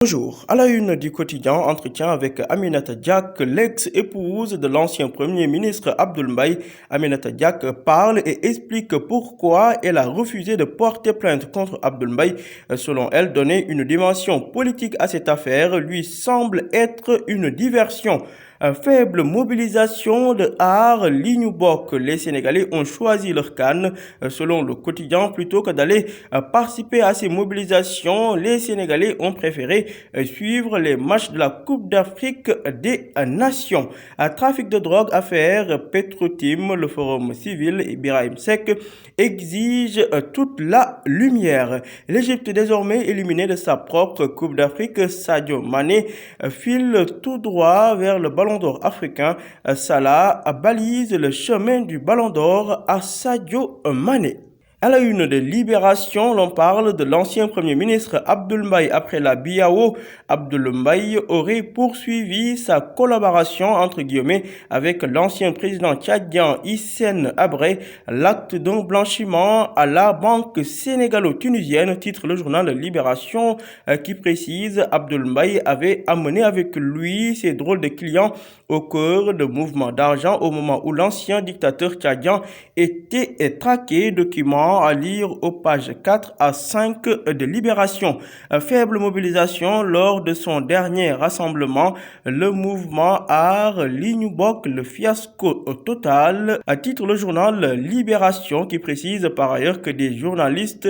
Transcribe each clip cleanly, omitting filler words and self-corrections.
Bonjour. À la une du quotidien, entretien avec Aminata Diak, l'ex-épouse de l'ancien Premier ministre Abdoul Mbaye. Aminata Diak parle et explique pourquoi elle a refusé de porter plainte contre Abdoul Mbaye. Selon elle, donner une dimension politique à cette affaire lui semble être une diversion. Faible mobilisation de Har, Lignubok. Les Sénégalais ont choisi leur canne. Selon le quotidien, plutôt que d'aller participer à ces mobilisations, les Sénégalais ont préféré suivre les matchs de la Coupe d'Afrique des Nations. Trafic de drogue, affaire Petrotim, le Forum civil et Birahim Seck exige toute la lumière. L'Égypte désormais éliminée de sa propre Coupe d'Afrique, Sadio Mané file tout droit vers le Ballon d'Or africain. Salah balise le chemin du Ballon d'Or à Sadio Mané. À la une de Libération, l'on parle de l'ancien Premier ministre Abdoul Mbaye. Après la BIAO, Abdoul Mbaye aurait poursuivi sa collaboration entre guillemets avec l'ancien président tchadien Hissène Habré. L'acte d'un blanchiment à la banque sénégalo-tunisienne, titre le journal Libération, qui précise Abdoul Mbaye avait amené avec lui ses drôles de clients au cœur de mouvements d'argent au moment où l'ancien dictateur tchadien était traqué. Document à lire aux pages 4 à 5 de Libération. Faible mobilisation lors de son dernier rassemblement, le mouvement Har Lignubok, le fiasco total, à titre le journal Libération, qui précise par ailleurs que des journalistes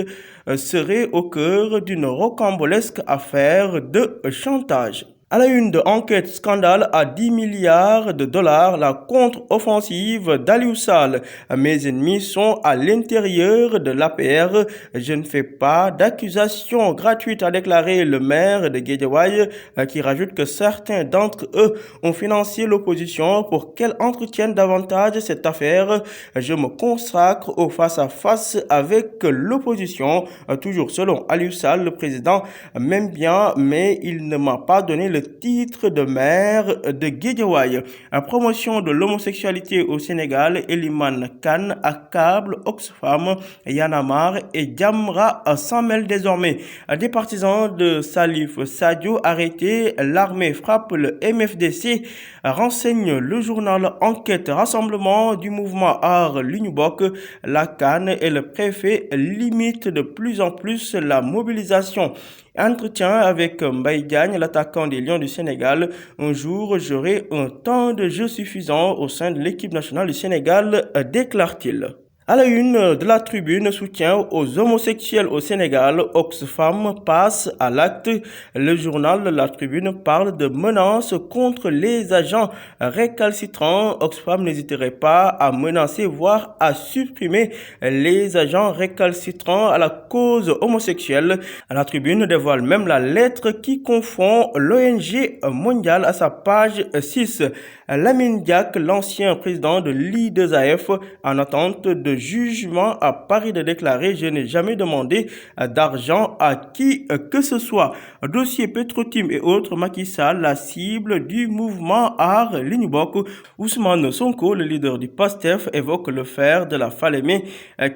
seraient au cœur d'une rocambolesque affaire de chantage. À la une de Enquête scandale à 10 milliards de dollars, la contre-offensive d'Aliou Sall. Mes ennemis sont à l'intérieur de l'APR. Je ne fais pas d'accusation gratuite, a déclaré le maire de Guédiawaye, qui rajoute que certains d'entre eux ont financé l'opposition pour qu'elle entretienne davantage cette affaire. Je me consacre au face-à-face avec l'opposition. Toujours selon Aliou Sall, le président m'aime bien, mais il ne m'a pas donné le titre de maire de Guédiawaye. Promotion de l'homosexualité au Sénégal, Eliman Khan accable Oxfam, Yanamar et Jamra s'en mêlent désormais. Des partisans de Salif Sadio arrêtés, l'armée frappe le MFDC, renseigne le journal Enquête. Rassemblement du mouvement Har Lignubok, la Khan et le préfet limitent de plus en plus la mobilisation. Entretien avec Mbaye Diagne, l'attaquant des Lions du Sénégal. Un jour, j'aurai un temps de jeu suffisant au sein de l'équipe nationale du Sénégal, déclare-t-il. À la une de la Tribune, soutien aux homosexuels au Sénégal, Oxfam passe à l'acte. Le journal La Tribune parle de menaces contre les agents récalcitrants. Oxfam n'hésiterait pas à menacer, voire à supprimer les agents récalcitrants à la cause homosexuelle. La Tribune dévoile même la lettre qui confond l'ONG mondiale à sa page 6. Lamine Diack, l'ancien président de l'I2AF, en attente de jugement à Paris, de déclarer: je n'ai jamais demandé d'argent à qui que ce soit. Dossier Petrotim et autres, Macky Sall, la cible du mouvement Har Lignubok. Ousmane Sonko, le leader du PASTEF, évoque le fer de la Falémé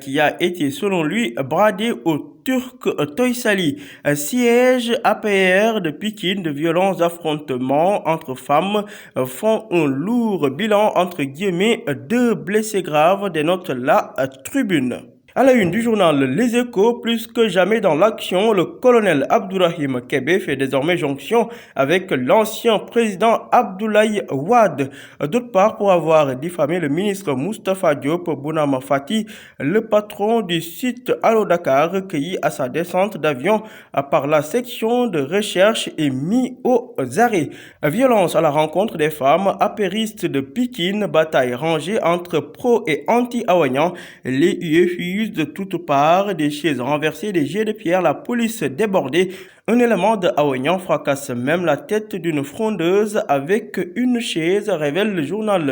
qui a été selon lui bradé au Turc Toysali. Siège APR de Pikine, de violents affrontements entre femmes font un lourd bilan, entre guillemets, 2 blessés graves, dénote la Tribune. À la une du journal Les Échos, plus que jamais dans l'action, le colonel Abdourahim Kébé fait désormais jonction avec l'ancien président Abdoulaye Wade. D'autre part, pour avoir diffamé le ministre Moustapha Diop, Bounama Fati, le patron du site Allo Dakar, recueilli à sa descente d'avion par la section de recherche et mis aux arrêts. Violence à la rencontre des femmes, apéristes de Pikine, bataille rangée entre pro et anti-Awanyan, les UFU de toutes parts, des chaises renversées, des jets de pierre, la police débordée. Un élément de Aouignan fracasse même la tête d'une frondeuse avec une chaise, révèle le journal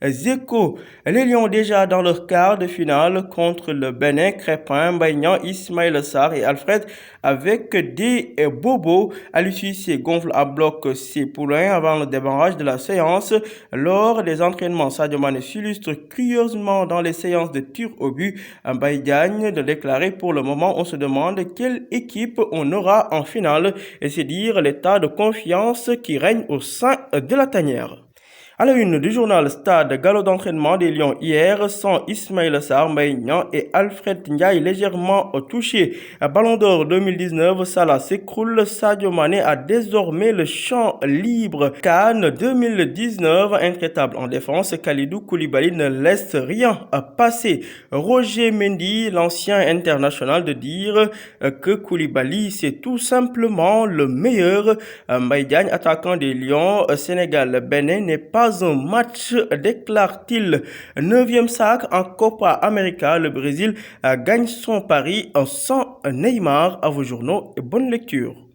Les Échos. Les Lions déjà dans leur quart de finale contre le Bénin, Crépin, Baignan, Ismaël Sarr et Alfred avec des bobos. À l'issue, c'est gonfle à bloc ses poulains avant le démarrage de la séance. Lors des entraînements, Sadio Mané s'illustre curieusement dans les séances de tir au but. Mbaye Diagne de déclarer: pour le moment, on se demande quelle équipe on aura en finale et c'est dire l'état de confiance qui règne au sein de la tanière. À la une du journal Stade, galop d'entraînement des Lions hier sans Ismaïla Sarr, Mbaye Niang et Alfred Ndiaye légèrement touchés. Ballon d'or 2019, Salah s'écroule, Sadio Mané a désormais le champ libre. CAN 2019, intraitable en défense, Kalidou Koulibaly ne laisse rien passer. Roger Mendy, l'ancien international, de dire que Koulibaly c'est tout simplement le meilleur. Mbaye Diagne, attaquant des Lions, Sénégal-Bénin n'est pas un match, déclare-t-il. 9e sac en Copa América, le Brésil gagne son pari sans Neymar. À vos journaux et bonne lecture.